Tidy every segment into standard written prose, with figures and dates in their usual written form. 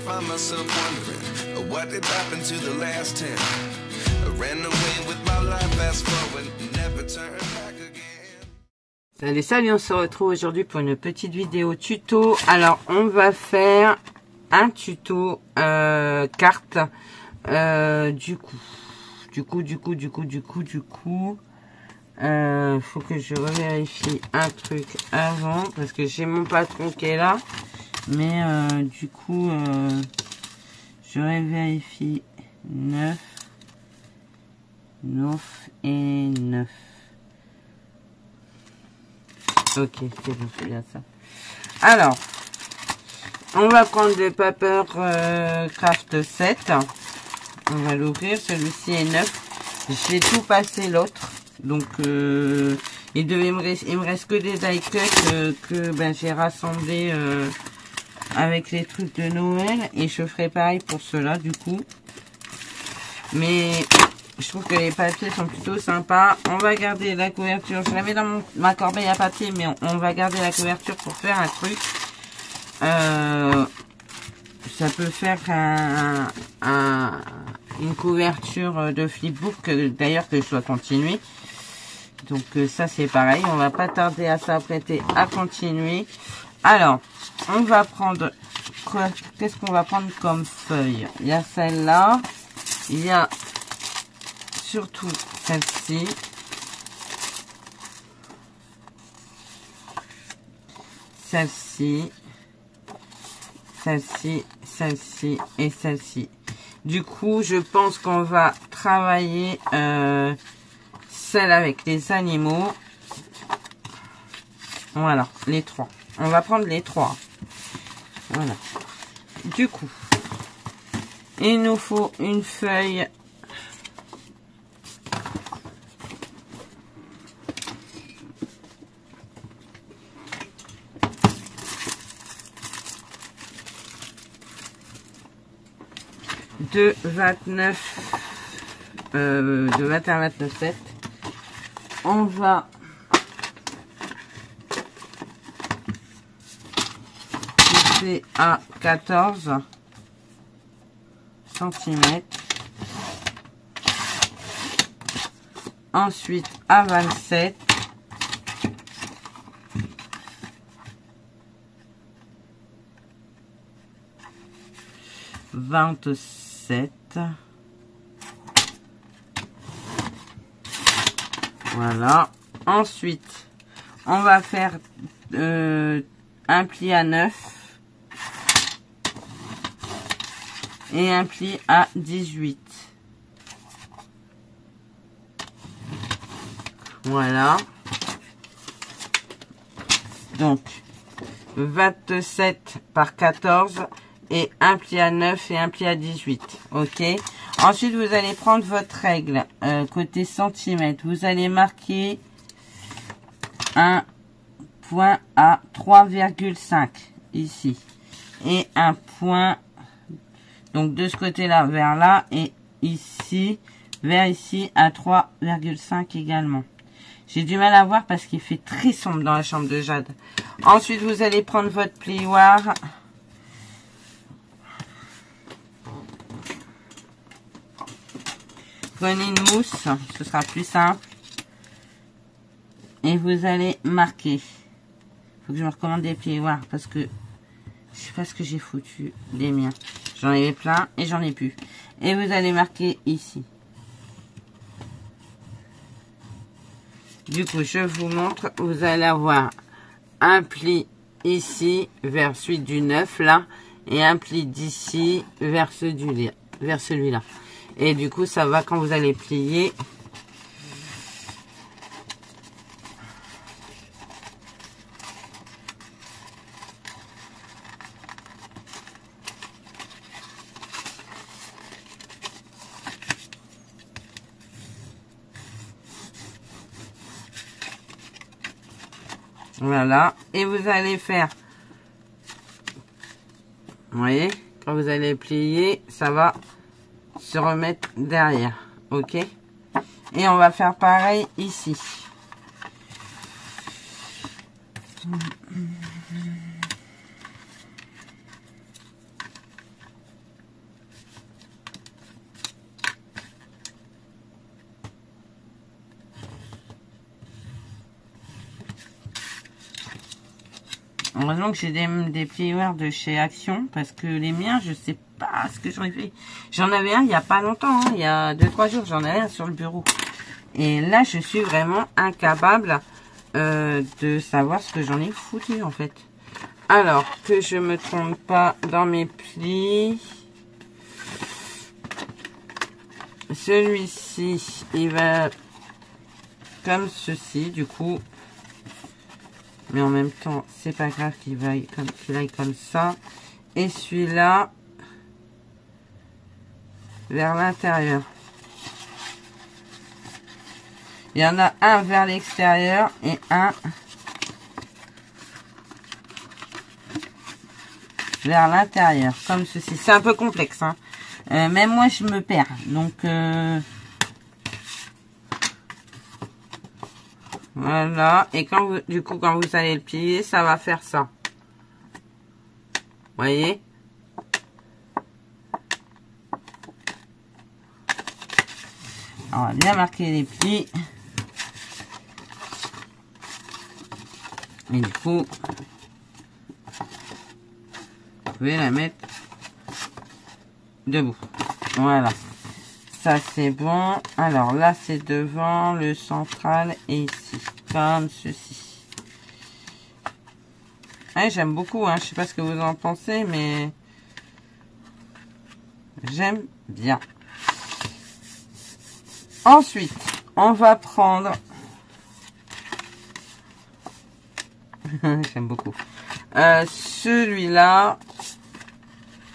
find myself wondering what did happen to the last 10. I ran away with my life, fast forward, never turn back again. Salut, salut, on se retrouve aujourd'hui pour une petite vidéo tuto. Alors, on va faire un tuto carte. Du coup, faut que je revérifie un truc avant parce que j'ai mon patron qui est là. Mais du coup, je vérifie 9 et 9. Ok, c'est bon, c'est bien ça. Alors, on va prendre le Paper Craft 7. On va l'ouvrir. Celui-ci est neuf. J'ai tout passé l'autre. Donc, il me reste que des die cuts que ben, j'ai rassemblés avec les trucs de Noël. Et je ferai pareil pour ceux-là, du coup. Mais je trouve que les papiers sont plutôt sympas. On va garder la couverture. Je la mets dans ma corbeille à papier, mais on va garder la couverture pour faire un truc. Ça peut faire une couverture de flipbook, d'ailleurs que je dois continuer. Donc ça c'est pareil. On va pas tarder à s'apprêter à continuer. Alors, on va prendre quoi? Qu'est-ce qu'on va prendre comme feuille? Il y a celle-là. Il y a surtout celle-ci. Celle-ci. Celle-ci, celle-ci et celle-ci. Du coup, je pense qu'on va travailler celle avec les animaux. Voilà, les trois. On va prendre les trois. Voilà. Du coup, il nous faut une feuille. De 29, de 21-29,7. On va pousser à 14 cm. Ensuite à 27. Voilà. Ensuite, on va faire un pli à 9 et un pli à 18. Voilà. Donc, 27 par 14 et un pli à 9 et un pli à 18. Ok. Ensuite, vous allez prendre votre règle côté centimètre. Vous allez marquer un point à 3,5 ici. Et un point, donc de ce côté-là vers là et ici, vers ici à 3,5 également. J'ai du mal à voir parce qu'il fait très sombre dans la chambre de Jade. Ensuite, vous allez prendre votre plioir. Prenez une mousse, ce sera plus simple. Et vous allez marquer. Faut que je me recommande des plioirs parce que je sais pas ce que j'ai foutu les miens. J'en avais plein et j'en ai plus. Et vous allez marquer ici. Du coup, je vous montre. Vous allez avoir un pli ici vers celui du 9 là. Et un pli d'ici vers celui-là. Et du coup, ça va quand vous allez plier. Voilà. Et vous allez faire... Vous voyez, quand vous allez plier, ça va se remettre derrière. Ok. Et on va faire pareil ici. Heureusement que j'ai des plieurs de chez Action, parce que les miens, je sais pas ce que j'en ai fait. J'en avais un il y a pas longtemps, hein, il y a 2-3 jours, j'en avais un sur le bureau. Et là, je suis vraiment incapable de savoir ce que j'en ai foutu, en fait. Alors, que je me trompe pas dans mes plis. Celui-ci, il va comme ceci, du coup. Mais en même temps, c'est pas grave qu'il aille comme ça. Et celui-là, vers l'intérieur. Il y en a un vers l'extérieur et un vers l'intérieur, comme ceci. C'est un peu complexe, hein. Même moi, je me perds. Donc, voilà. Et quand vous, du coup, quand vous allez le plier, ça va faire ça. Vous voyez? On va bien marquer les plis. Et du coup, vous pouvez la mettre debout. Voilà. Ça, c'est bon. Alors là, c'est devant, le central et ici. Comme ceci. Ouais, j'aime beaucoup, hein. Je sais pas ce que vous en pensez, mais j'aime bien. Ensuite, on va prendre... J'aime beaucoup. Celui-là...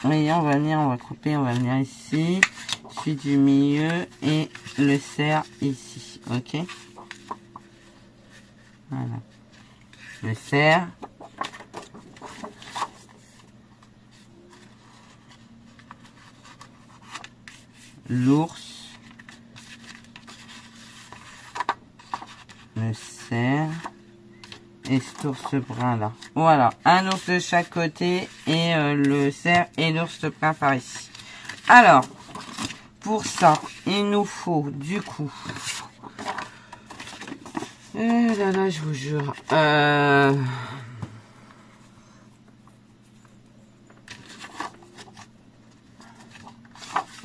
Voyez, on va couper, on va venir ici. Celui du milieu et le serre ici. Ok. Voilà. Le serre. L'ours. Le cerf. Et cet ours brun là. Voilà. Un ours de chaque côté. Et le cerf et l'ours brun par ici. Alors. Pour ça, il nous faut du coup. Là là, je vous jure.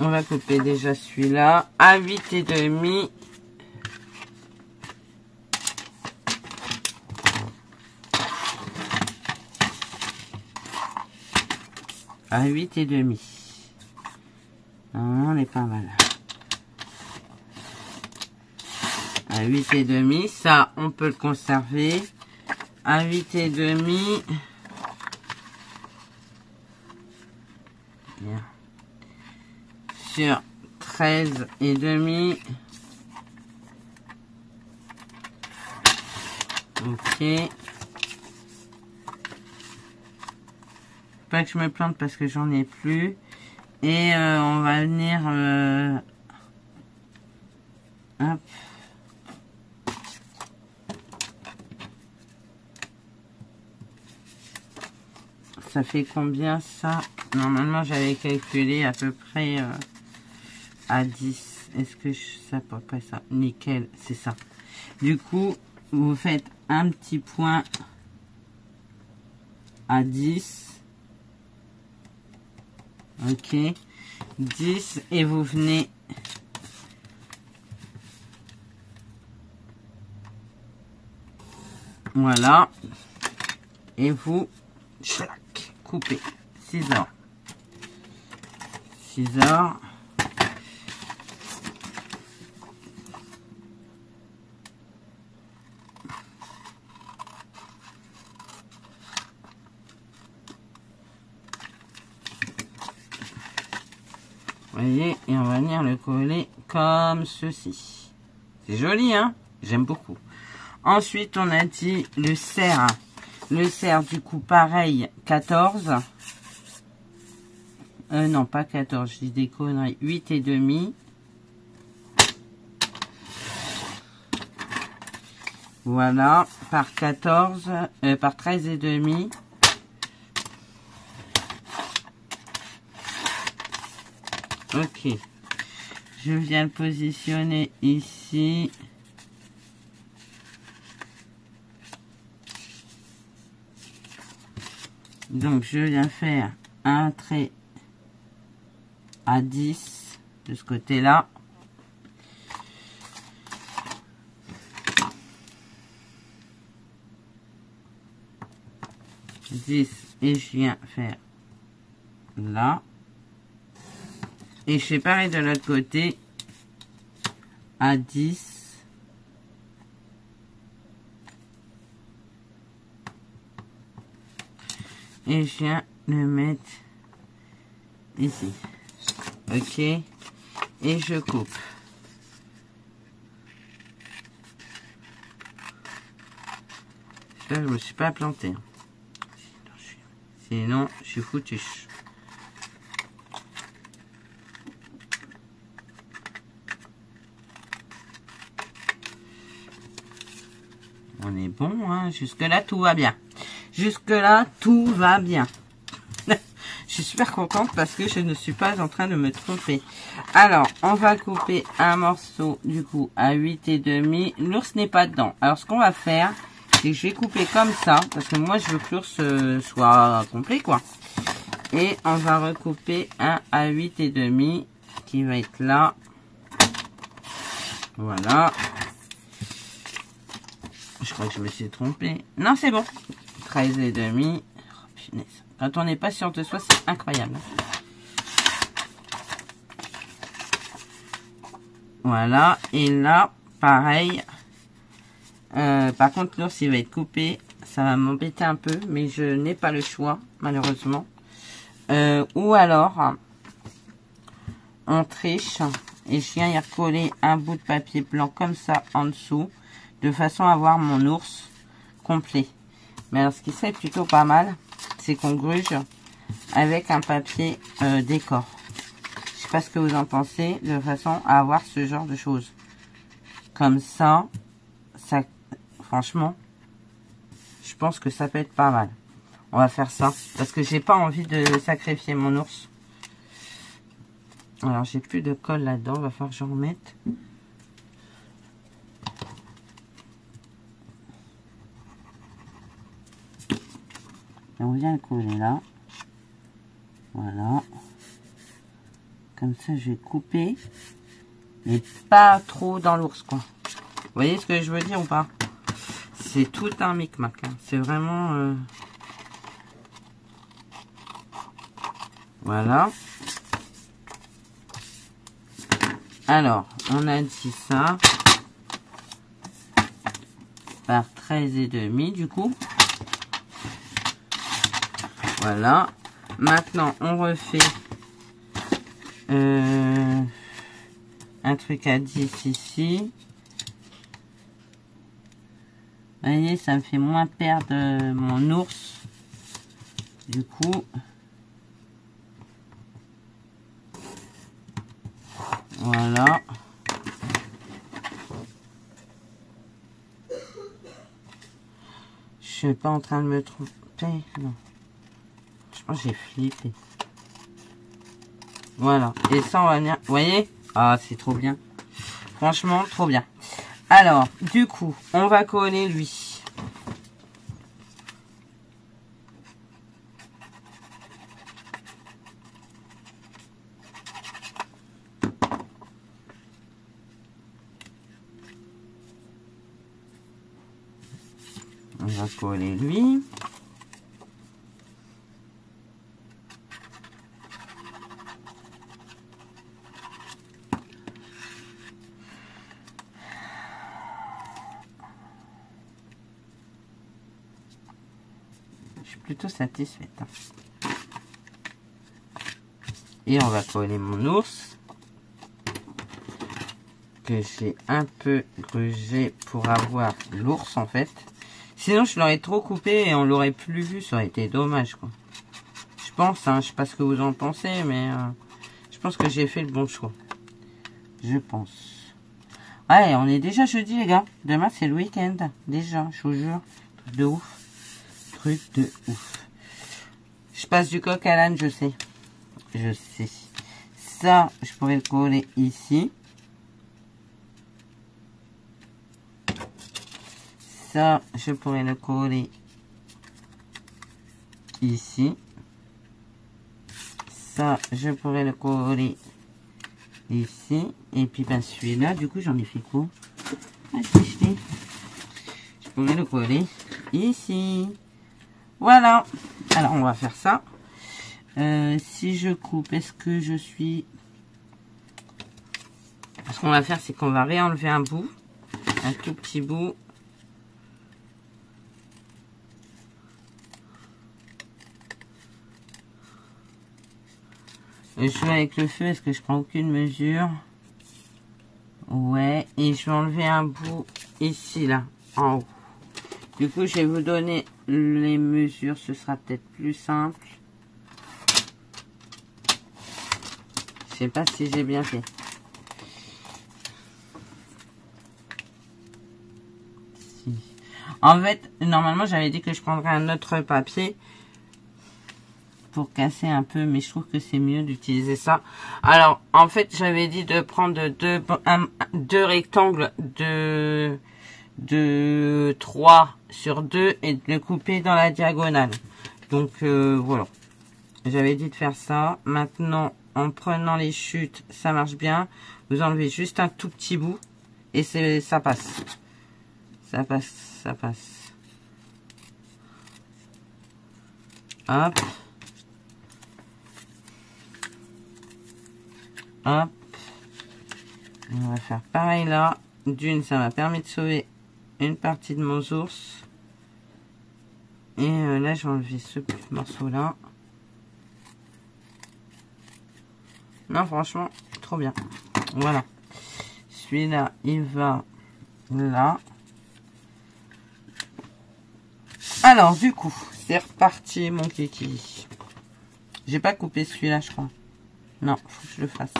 On va couper déjà celui-là à 8,5. À 8,5. On est pas mal. À 8,5. Ça, on peut le conserver. À 8,5. Bien. Sur 13,5. Ok. Pas que je me plante parce que j'en ai plus. Et on va venir... hop. Ça fait combien ça? Normalement, j'avais calculé à peu près à 10. Est-ce que c'est à peu près ça? Nickel, c'est ça. Du coup, vous faites un petit point à 10. Ok. 10 et vous venez... Voilà. Et vous... Chlac, coupez. 6 heures. 6 heures. Voyez, et on va venir le coller comme ceci. C'est joli, hein? J'aime beaucoup. Ensuite, on a dit le cerf. Le cerf, du coup, pareil, 14. Non, pas 14, je dis des conneries. 8,5. Voilà, par 14, par 13,5. Ok. Je viens le positionner ici. Donc, je viens faire un trait à 10 de ce côté-là. Et je viens faire là. Et je fais pareil de l'autre côté à 10. Et je viens le mettre ici. Ok. Et je coupe. J'espère que je me suis pas planté. Sinon, je suis foutu. On est bon, hein. Jusque-là, tout va bien. Jusque-là, tout va bien. Je suis super contente parce que je ne suis pas en train de me tromper. Alors, on va couper un morceau, du coup, à 8,5. L'ours n'est pas dedans. Alors, ce qu'on va faire, c'est que je vais couper comme ça, parce que moi, je veux que l'ours soit complet, quoi. Et on va recouper un à 8,5 qui va être là. Voilà. Je crois que je me suis trompée. Non, c'est bon. 13,5. Oh, punaise. Quand on n'est pas sûr de soi, c'est incroyable. Voilà. Et là, pareil. Par contre, l'ours, il va être coupé. Ça va m'embêter un peu, mais je n'ai pas le choix, malheureusement. Ou alors, on triche. Et je viens y recoller un bout de papier blanc comme ça en dessous. De façon à avoir mon ours complet. Mais alors, ce qui serait plutôt pas mal, c'est qu'on gruge avec un papier décor. Je sais pas ce que vous en pensez, de façon à avoir ce genre de choses. Comme ça, franchement, je pense que ça peut être pas mal. On va faire ça, parce que j'ai pas envie de sacrifier mon ours. Alors, j'ai plus de colle là-dedans, il va falloir que j'en remette. Et on vient le coller là. Voilà. Comme ça, je vais couper. Mais pas trop dans l'ours, quoi. Vous voyez ce que je veux dire ou pas? C'est tout un micmac. Hein. C'est vraiment... Voilà. Alors, on a dit ça. Par 13,5 du coup. Voilà. Maintenant, on refait un truc à 10 ici. Vous voyez, ça me fait moins perdre mon ours. Du coup, voilà. Je suis pas en train de me tromper. Non. Je pense que j'ai flippé. Voilà. Et ça, on va venir... Vous voyez? Ah, c'est trop bien. Franchement, trop bien. Alors, du coup, on va coller lui. On va coller lui. Plutôt satisfaite. Hein. Et on va coller mon ours que j'ai un peu grugé pour avoir l'ours en fait. Sinon je l'aurais trop coupé et on l'aurait plus vu, ça aurait été dommage quoi. Je pense, hein, je sais pas ce que vous en pensez, mais je pense que j'ai fait le bon choix. Je pense. Ouais, on est déjà jeudi les gars. Demain c'est le week-end. Déjà, je vous jure. Truc de ouf. Truc de ouf. Je passe du coq à l'âne, je sais. Je sais. Ça, je pourrais le coller ici. Ça, je pourrais le coller ici. Ça, je pourrais le coller ici. Et puis, ben, celui-là, du coup, j'en ai fait quoi? Ah, je pourrais le coller ici. Voilà. Alors, on va faire ça. Si je coupe, est-ce que je suis... Ce qu'on va faire, c'est qu'on va réenlever un bout. Un tout petit bout. Je joue avec le feu, est-ce que je prends aucune mesure? Ouais, et je vais enlever un bout ici, là, en haut. Du coup, je vais vous donner les mesures, ce sera peut-être plus simple. Je sais pas si j'ai bien fait. Si. En fait, normalement, j'avais dit que je prendrais un autre papier pour casser un peu, mais je trouve que c'est mieux d'utiliser ça. Alors, en fait, j'avais dit de prendre deux rectangles de 3 sur 2 et de le couper dans la diagonale. Donc, voilà. J'avais dit de faire ça. Maintenant, en prenant les chutes, ça marche bien. Vous enlevez juste un tout petit bout et ça passe. Ça passe, ça passe. Hop. Hop. On va faire pareil là. D'une, ça m'a permis de sauver une partie de mon ours. Et là, je vais enlever ce morceau là. Non, franchement, trop bien. Voilà. Celui-là, il va là. Alors, du coup, c'est reparti, mon kiki. J'ai pas coupé celui-là, je crois. Non, faut que je le fasse.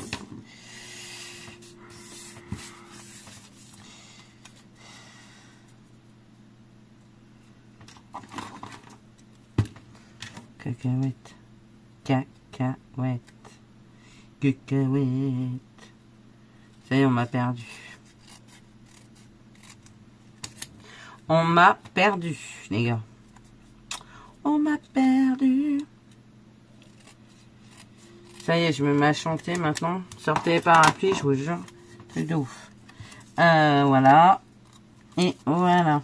Cacahuète. Cacahuète. Cacahuète. Ça y est, on m'a perdu. On m'a perdu, les gars. On m'a perdu. Ça y est, je me mets à chanter maintenant. Sortez les parapluies, je vous jure. C'est de ouf. Voilà. Et voilà.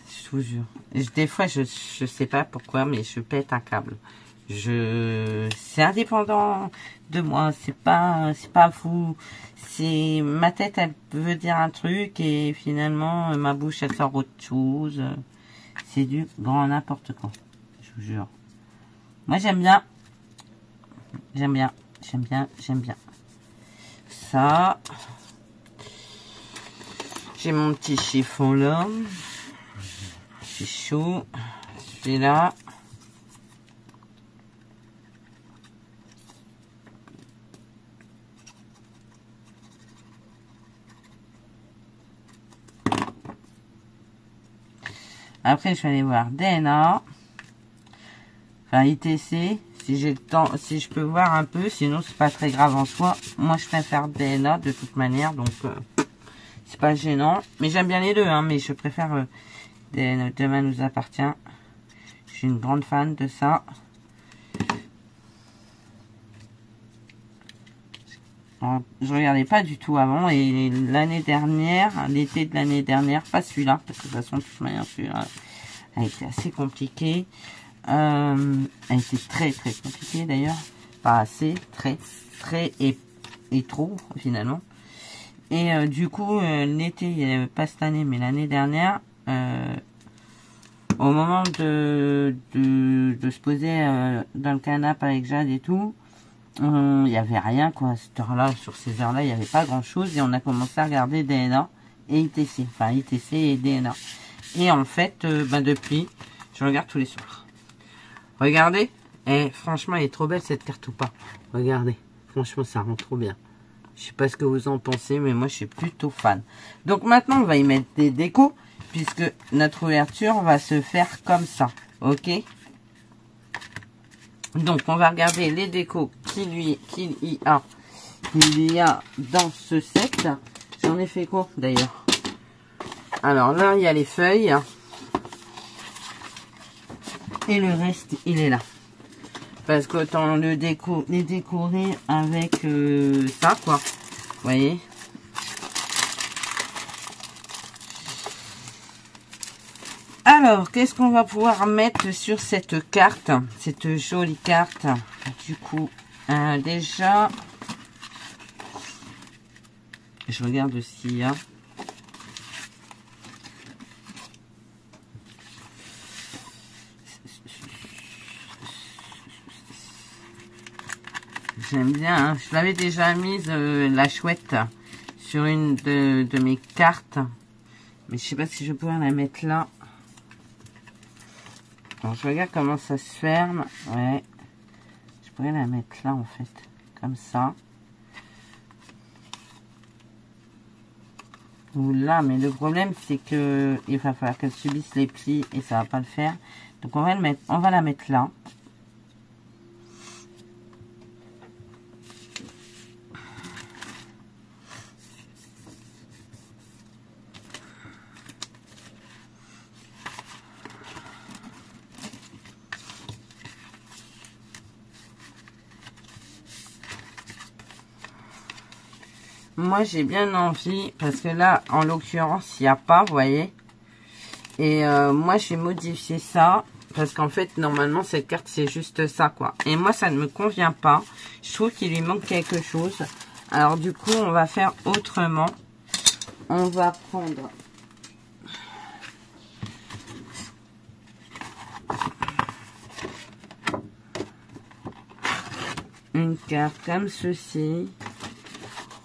Je vous jure. Des fois, je sais pas pourquoi, mais je pète un câble. C'est indépendant de moi. C'est pas fou. C'est ma tête, elle veut dire un truc et finalement ma bouche, elle sort autre chose. C'est du grand n'importe quoi. Je vous jure. Moi, j'aime bien. J'aime bien. J'aime bien. J'aime bien. Ça. J'ai mon petit chiffon là. C'est chaud. Celui-là. Après, je vais aller voir DNA. Enfin, ITC. Si j'ai le temps, si je peux voir un peu. Sinon, c'est pas très grave en soi. Moi, je préfère DNA de toute manière. Donc, c'est pas gênant. Mais j'aime bien les deux. Hein, mais je préfère DNA. Demain nous appartient. Je suis une grande fan de ça. Alors, je regardais pas du tout avant. Et l'année dernière, l'été de l'année dernière, pas celui-là. Parce que de toute façon, de toute manière, celui-là a été assez compliqué. A été très très compliqué d'ailleurs. Pas assez, très et trop finalement. Et du coup, l'été, il n'y avait pas cette année, mais l'année dernière, au moment de se poser dans le canapé avec Jade et tout, il n'y avait rien quoi. À cette heure-là, sur ces heures-là, il n'y avait pas grand-chose. Et on a commencé à regarder DNA et ITC. Enfin, ITC et DNA. Et en fait, depuis, je regarde tous les soirs. Regardez. Et franchement, elle est trop belle cette carte ou pas. Regardez. Franchement, ça rend trop bien. Je sais pas ce que vous en pensez, mais moi, je suis plutôt fan. Donc maintenant, on va y mettre des décos, puisque notre ouverture va se faire comme ça. Ok? Donc, on va regarder les décos qu'il y a dans ce set. J'en ai fait quoi, d'ailleurs? Alors là, il y a les feuilles. Et le reste, il est là. Parce qu'autant les décorer avec ça, quoi. Vous voyez? Alors, qu'est-ce qu'on va pouvoir mettre sur cette carte? Cette jolie carte. Du coup, déjà, je regarde s'il y a. J'aime bien, hein. Je l'avais déjà mise, la chouette, sur une de mes cartes. Mais je sais pas si je pourrais la mettre là. Alors, je regarde comment ça se ferme. Ouais. Je pourrais la mettre là, en fait. Comme ça. Ou là, mais le problème, c'est que il va falloir qu'elle subisse les plis et ça va pas le faire. Donc, on va la mettre là. Moi, j'ai bien envie, parce que là, en l'occurrence, il n'y a pas, vous voyez. Et moi, j'ai modifié ça, parce qu'en fait, normalement, cette carte, c'est juste ça, quoi. Et moi, ça ne me convient pas. Je trouve qu'il lui manque quelque chose. Alors, du coup, on va faire autrement. On va prendre... une carte comme ceci.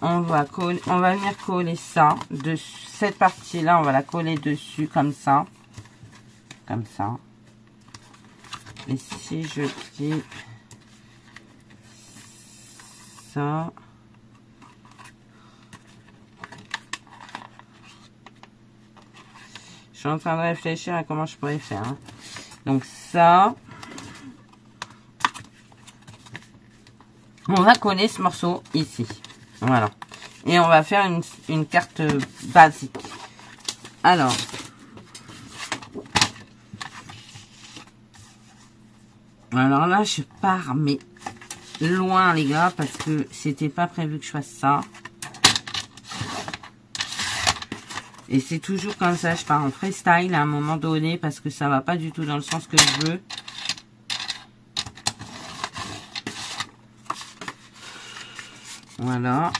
On va venir coller ça de cette partie là, on va la coller dessus comme ça, et si je plie ça, je suis en train de réfléchir à comment je pourrais faire, hein. Donc ça, on va coller ce morceau ici. Voilà. Et on va faire une carte basique. Alors. Alors là, je pars, mais loin, les gars, parce que c'était pas prévu que je fasse ça. Et c'est toujours comme ça, je pars en freestyle à un moment donné, parce que ça va pas du tout dans le sens que je veux. Voilà.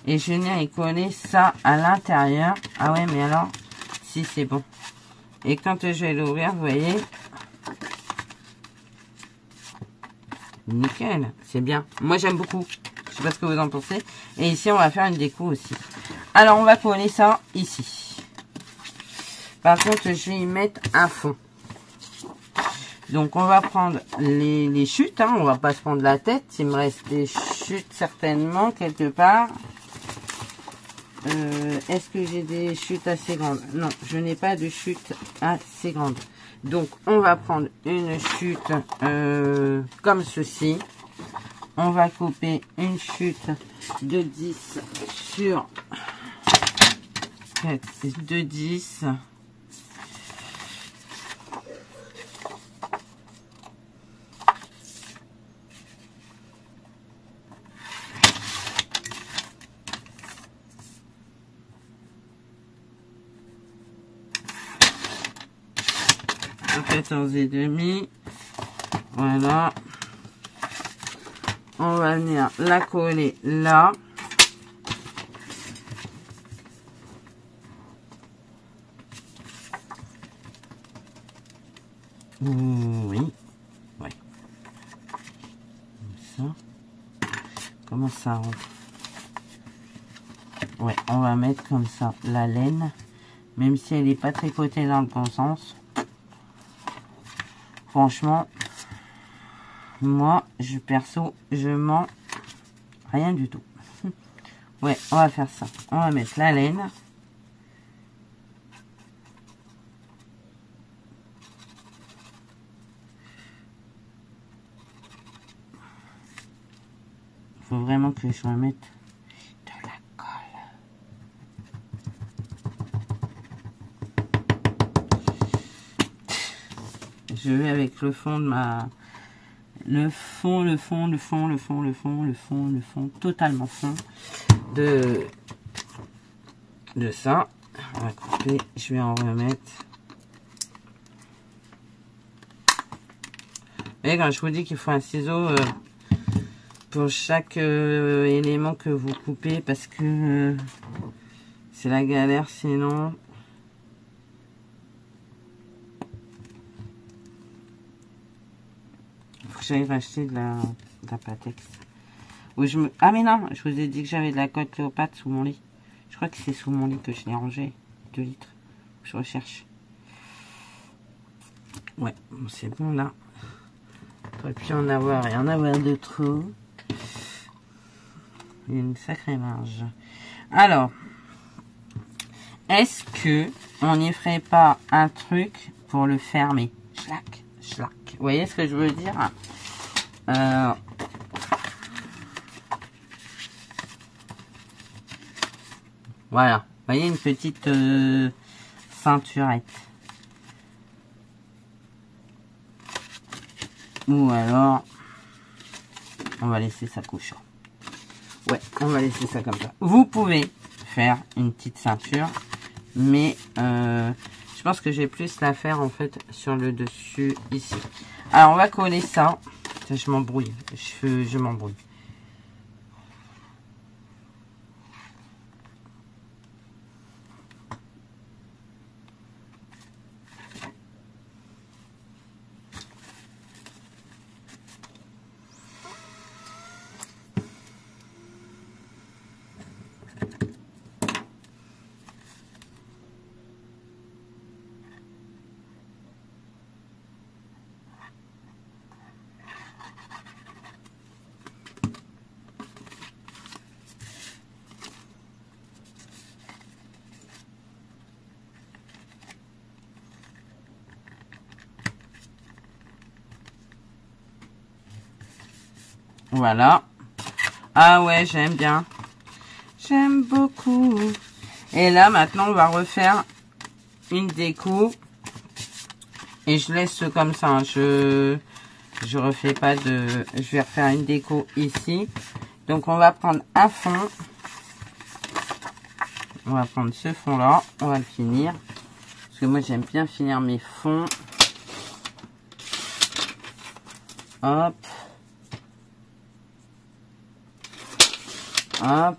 Et je viens y coller ça à l'intérieur. Ah ouais, mais alors, si c'est bon. Et quand je vais l'ouvrir, vous voyez. Nickel, c'est bien. Moi, j'aime beaucoup. Je sais pas ce que vous en pensez. Et ici, on va faire une déco aussi. Alors, on va coller ça ici. Par contre, je vais y mettre un fond. Donc, on va prendre les chutes. Hein. On va pas se prendre la tête. Il me reste des chutes certainement quelque part. Est-ce que j'ai des chutes assez grandes? Non, je n'ai pas de chute assez grande. Donc, on va prendre une chute comme ceci. On va couper une chute de 10 sur 4, de 10. À 14,5. Voilà. On va venir la coller là. Oui. Ouais. Comme ça. Comment ça rentre? Ouais, on va mettre comme ça la laine. Même si elle n'est pas tricotée dans le bon sens. Franchement, moi, perso, je mens rien du tout. Ouais, on va faire ça. On va mettre la laine. faut vraiment que je remette de la colle. Je vais avec le fond de ma... Le fond, totalement fond de ça. On va couper, je vais en remettre. Et quand je vous dis qu'il faut un ciseau pour chaque élément que vous coupez, parce que c'est la galère sinon. Il faut que j'aille racheter de la Patex. Ah mais non, je vous ai dit que j'avais de la colle Cléopâtre sous mon lit. Je crois que c'est sous mon lit que je l'ai rangé. 2 litres. Je recherche. Ouais, c'est bon là. J'aurais pu en avoir et en avoir de trop. Une sacrée marge. Alors, est-ce que on n'y ferait pas un truc pour le fermer? Schlac, schlac. Vous voyez ce que je veux dire? Voilà. Vous voyez une petite ceinturette. Ou alors, on va laisser ça couchant. Ouais, on va laisser ça comme ça. Vous pouvez faire une petite ceinture, mais je pense que j'ai plus la faire en fait sur le dessus ici. Alors, on va coller ça. Je m'embrouille. Je m'embrouille. Voilà. Ah ouais, j'aime bien. J'aime beaucoup. Et là, maintenant, on va refaire une déco. Et je laisse comme ça. Hein. Je refais pas de... Je vais refaire une déco ici. Donc, on va prendre un fond. On va prendre ce fond-là. On va le finir. Parce que moi, j'aime bien finir mes fonds. Hop. Hop.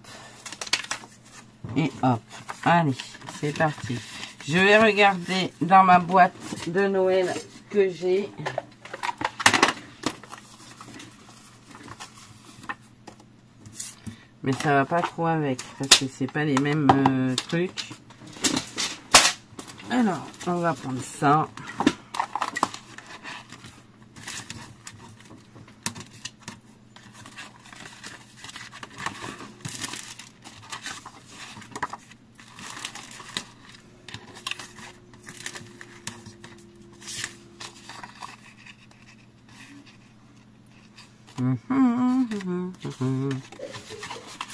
Et hop. Allez, c'est parti. Je vais regarder dans ma boîte de Noël que j'ai. Mais ça va pas trop avec, parce que c'est pas les mêmes trucs. Alors, on va prendre ça.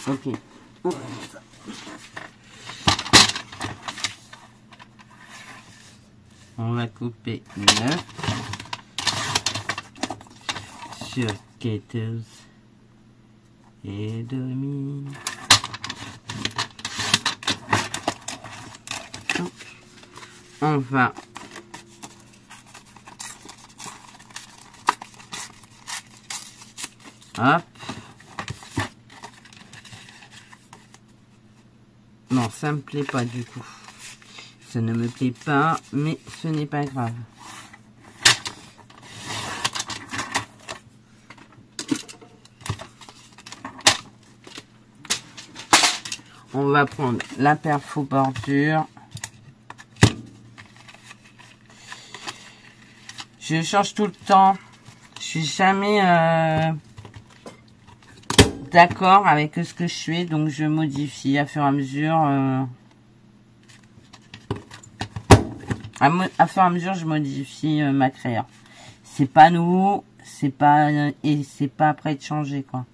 Ok. On va couper 9 sur 14 et demi. On va hop. Non, ça me plaît pas du coup. Ça ne me plaît pas, mais ce n'est pas grave. On va prendre la perfo bordure. Je change tout le temps. Je suis jamais d'accord avec ce que je fais, donc je modifie à fur et à mesure. À fur et à mesure, je modifie ma créa. C'est pas nouveau, c'est pas et c'est pas prêt de changer quoi.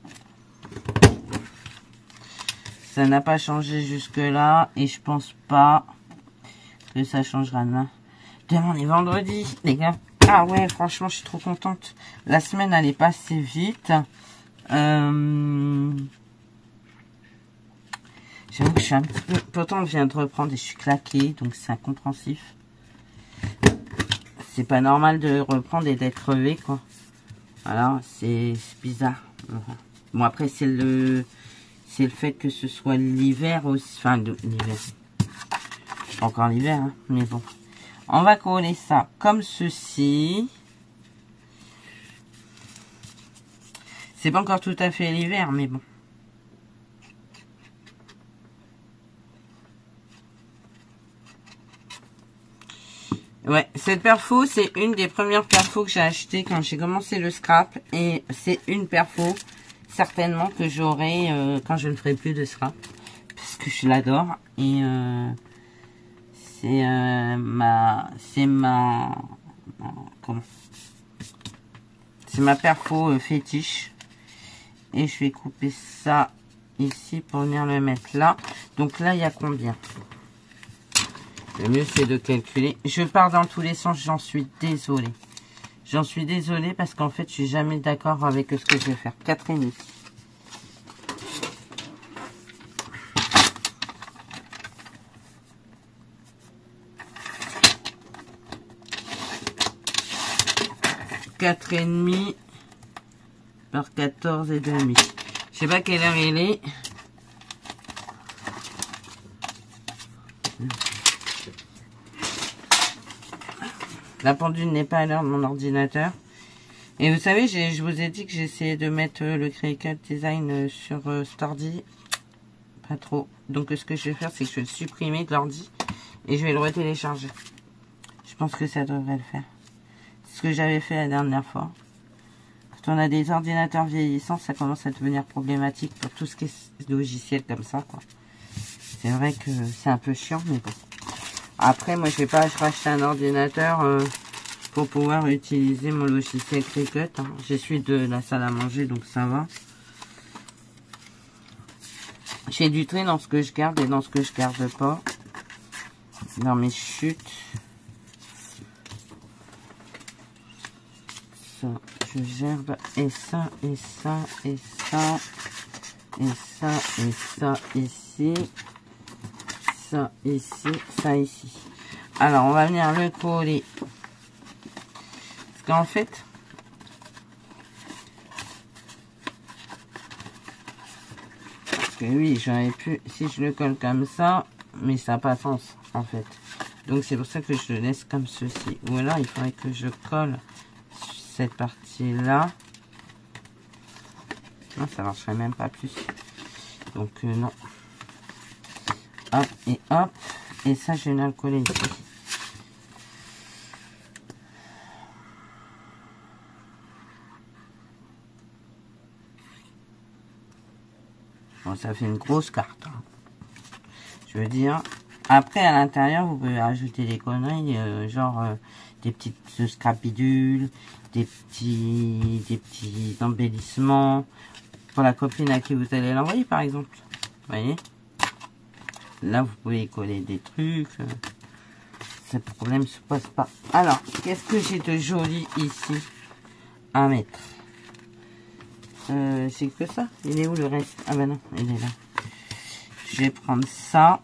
Ça n'a pas changé jusque-là et je pense pas que ça changera demain. Demain, on est vendredi, les gars. Ah ouais, franchement, je suis trop contente. La semaine, elle est passée vite. J'avoue que je suis un petit peu... Pourtant, on vient de reprendre et je suis claquée, donc c'est incompréhensif. C'est pas normal de reprendre et d'être crevé, quoi. Voilà, c'est bizarre. Bon, après, c'est le fait que ce soit l'hiver aussi. Enfin, l'hiver. Encore l'hiver, hein, mais bon. On va coller ça comme ceci. C'est pas encore tout à fait l'hiver, mais bon. Ouais, cette perfo, c'est une des premières perfos que j'ai achetées quand j'ai commencé le scrap. Et c'est une perfo, certainement, que j'aurai quand je ne ferai plus de scrap. Parce que je l'adore. Et c'est ma perfo fétiche. Et je vais couper ça ici pour venir le mettre là. Donc là, il y a combien? Le mieux, c'est de calculer. Je pars dans tous les sens, j'en suis désolée. J'en suis désolée parce qu'en fait, je suis jamais d'accord avec ce que je vais faire. 4,5. Et demi par 14,5. Je sais pas quelle heure il est. La pendule n'est pas à l'heure de mon ordinateur. Et vous savez, je vous ai dit que j'essayais de mettre le Cricut Design sur Stardy. Pas trop. Donc ce que je vais faire, c'est que je vais le supprimer de l'ordi. Et je vais le retélécharger. Je pense que ça devrait le faire. C'est ce que j'avais fait la dernière fois. Quand on a des ordinateurs vieillissants, ça commence à devenir problématique pour tout ce qui est logiciel comme ça, quoi. C'est vrai que c'est un peu chiant, mais bon. Après, moi, je vais pas racheter un ordinateur pour pouvoir utiliser mon logiciel Cricut. Hein. Je suis de la salle à manger, donc ça va. J'ai du trait dans ce que je garde et dans ce que je garde pas. Dans mes chutes. Ça, je gerbe. Et ça, et ça, et ça. Et ça, et ça, ici. Ça ici, ça ici. Alors, on va venir le coller. Parce qu'en fait, parce que oui, j'aurais pu, si je le colle comme ça, mais ça n'a pas sens, en fait. Donc, c'est pour ça que je le laisse comme ceci. Ou alors, il faudrait que je colle cette partie-là. Non, ça marcherait même pas plus. Donc, non. Hop et hop. Et ça, je vais le coller ici. Bon, ça fait une grosse carte. Hein. Je veux dire. Après, à l'intérieur, vous pouvez rajouter des conneries, genre des petites scrapidules, des petits embellissements. Pour la copine à qui vous allez l'envoyer, par exemple. Vous voyez? Là, vous pouvez coller des trucs. Ce problème se pose pas. Alors, qu'est-ce que j'ai de joli ici à mettre? C'est que ça. Il est où le reste? Ah ben non, il est là. Je vais prendre ça.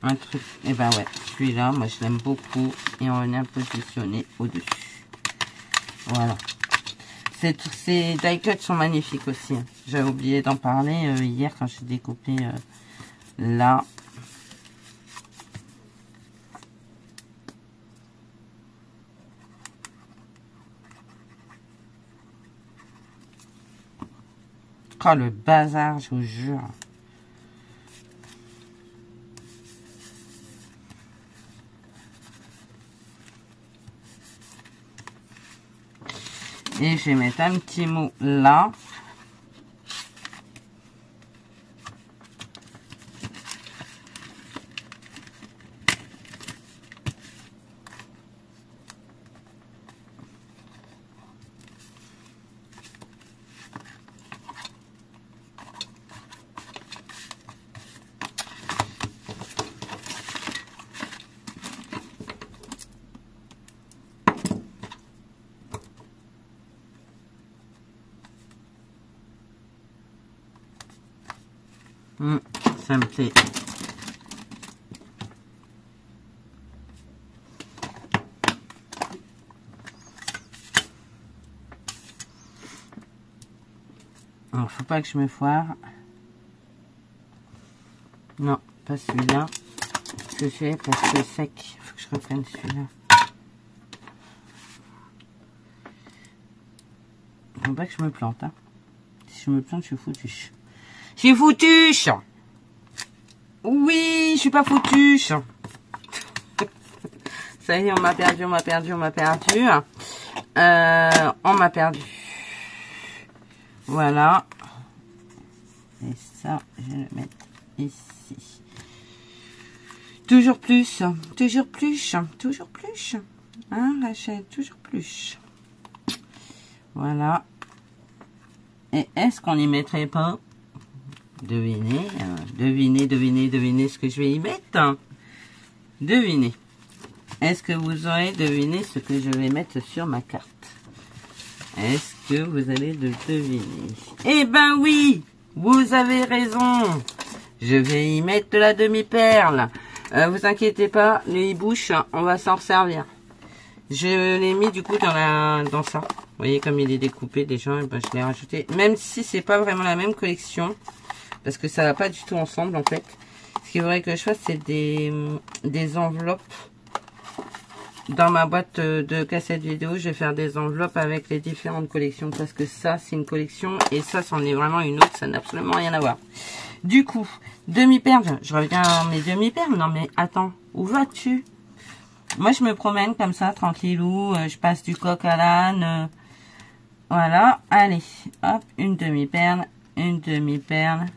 Un truc. Et ben ouais, celui-là, moi je l'aime beaucoup. Et on va venir le positionner au-dessus. Voilà. Ces die cuts sont magnifiques aussi. Hein. J'avais oublié d'en parler hier quand j'ai découpé là. Oh, le bazar, je vous jure. Et je vais mettre un petit mot là. Ça me plaît. Alors, faut pas que je me foire. Non, pas celui-là. Ce que j'ai parce que c'est sec. Faut que je reprenne celui-là. Faut pas que je me plante. Hein. Si je me plante, je suis foutu. Je suis foutu. Oui, je suis pas foutu. Ça y est, on m'a perdu, on m'a perdu, on m'a perdu. On m'a perdu. Voilà. Et ça, je vais le mettre ici. Toujours plus, toujours plus, toujours plus. Hein, Rachel, toujours plus. Voilà. Et est-ce qu'on n'y mettrait pas? Devinez, devinez, devinez, devinez ce que je vais y mettre. Devinez. Est-ce que vous aurez deviné ce que je vais mettre sur ma carte? Est-ce que vous allez le deviner? Eh ben oui, vous avez raison. Je vais y mettre de la demi-perle. Vous inquiétez pas, le hibouche, on va s'en servir. Je l'ai mis du coup dans ça. Vous voyez comme il est découpé déjà, ben, je l'ai rajouté. Même si c'est pas vraiment la même collection, parce que ça va pas du tout ensemble en fait. Ce qu'il faudrait que je fasse, c'est des enveloppes. Dans ma boîte de cassettes vidéo, je vais faire des enveloppes avec les différentes collections. Parce que ça, c'est une collection. Et ça, c'en est vraiment une autre. Ça n'a absolument rien à voir. Du coup, demi-perles. Je reviens à mes demi-perles. Non, mais attends. Où vas-tu? Moi, je me promène comme ça, tranquillou. Je passe du coq à l'âne. Voilà. Allez. Hop. Une demi-perle. Une demi-perle.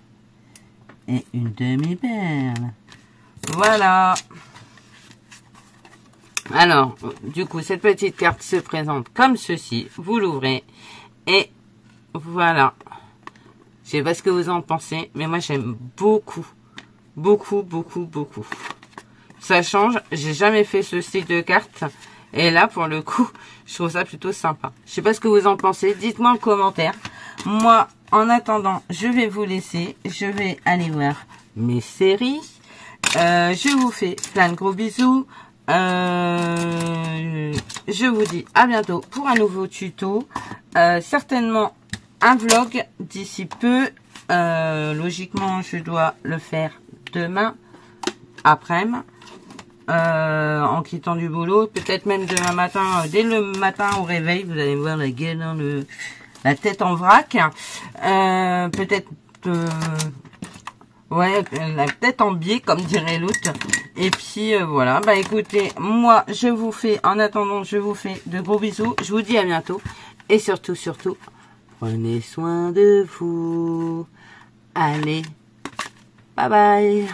Et une demi-perle. Voilà. Alors, du coup, cette petite carte se présente comme ceci. Vous l'ouvrez. Et voilà. Je sais pas ce que vous en pensez, mais moi, j'aime beaucoup. Beaucoup, beaucoup, beaucoup. Ça change. J'ai jamais fait ce style de carte. Et là, pour le coup, je trouve ça plutôt sympa. Je sais pas ce que vous en pensez. Dites-moi en commentaire. Moi, en attendant, je vais vous laisser. Je vais aller voir mes séries. Je vous fais plein de gros bisous. Je vous dis à bientôt pour un nouveau tuto, certainement un vlog d'ici peu. Logiquement, je dois le faire demain après-midi, en quittant du boulot, peut-être même demain matin, dès le matin au réveil. Vous allez me voir la gueule, hein, la tête en vrac, peut-être ouais, la tête en biais, comme dirait l'autre. Et puis, voilà. Bah, écoutez, moi, je vous fais, en attendant, je vous fais de gros bisous. Je vous dis à bientôt. Et surtout, surtout, prenez soin de vous. Allez, bye bye.